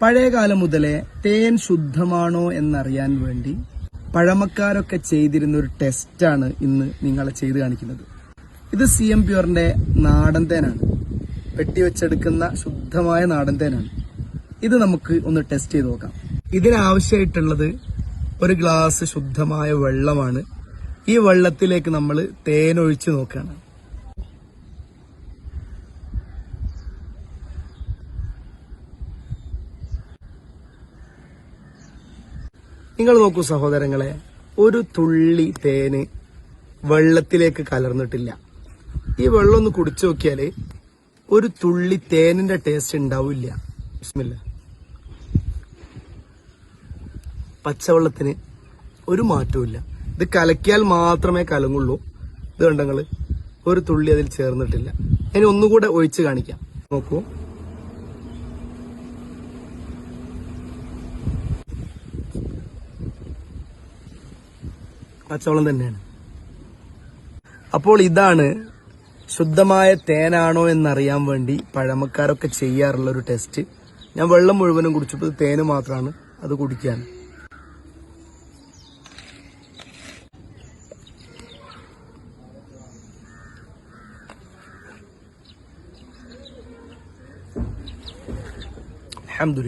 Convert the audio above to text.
പഴയകാലം മുതലേ തേൻ ശുദ്ധമാണോ എന്നറിയാൻ വേണ്ടി പഴമക്കാരൊക്കെ ചെയ്തിരുന്ന ഒരു ടെസ്റ്റാണ് ഇന്ന് നിങ്ങളെ ചെയ്ത് കാണിക്കുന്നത്. ഇത് CM പ്യൂറിന്റെ നാടൻ തേനാണ്. വെട്ടിവെച്ചെടുക്കുന്ന ശുദ്ധമായ നാടൻ തേനാണ്. ഇത് നമുക്ക് ഒന്ന് ടെസ്റ്റ് ചെയ്ത് നോക്കാം. ഇതിനാവശ്യമായിട്ടുള്ളത് ഒരു ഗ്ലാസ് ശുദ്ധമായ വെള്ളമാണ്. ഈ വെള്ളത്തിലേക്ക് നമ്മൾ തേൻ ഒഴിച്ച് നോക്കുകയാണ്. നിങ്ങൾ നോക്കൂ സഹോദരങ്ങളെ, ഒരു തുള്ളി തേന് വെള്ളത്തിലേക്ക് കലർന്നിട്ടില്ല. ഈ വെള്ളം ഒന്ന് കുടിച്ചു നോക്കിയാല് ഒരു തുള്ളി തേനിന്റെ ടേസ്റ്റ് ഉണ്ടാവില്ല. ബിസ്മില്ല. പച്ചവെള്ളത്തിന് ഒരു മാറ്റവും. ഇത് കലക്കിയാൽ മാത്രമേ കലങ്ങുള്ളൂ. ഇത് കണ്ടങ്ങള്, ഒരു തുള്ളി അതിൽ ചേർന്നിട്ടില്ല. ഇനി ഒന്നുകൂടെ ഒഴിച്ച് കാണിക്കാം. നോക്കൂ, പച്ചവെള്ളം തന്നെയാണ്. അപ്പോൾ ഇതാണ് ശുദ്ധമായ തേനാണോ എന്നറിയാൻ വേണ്ടി പഴമക്കാരൊക്കെ ചെയ്യാറുള്ള ഒരു ടെസ്റ്റ്. ഞാൻ വെള്ളം മുഴുവനും കുടിച്ചപ്പോൾ തേന് മാത്രമാണ് അത് കുടിക്കാൻ. അൽഹംദുലില്ലാഹ്.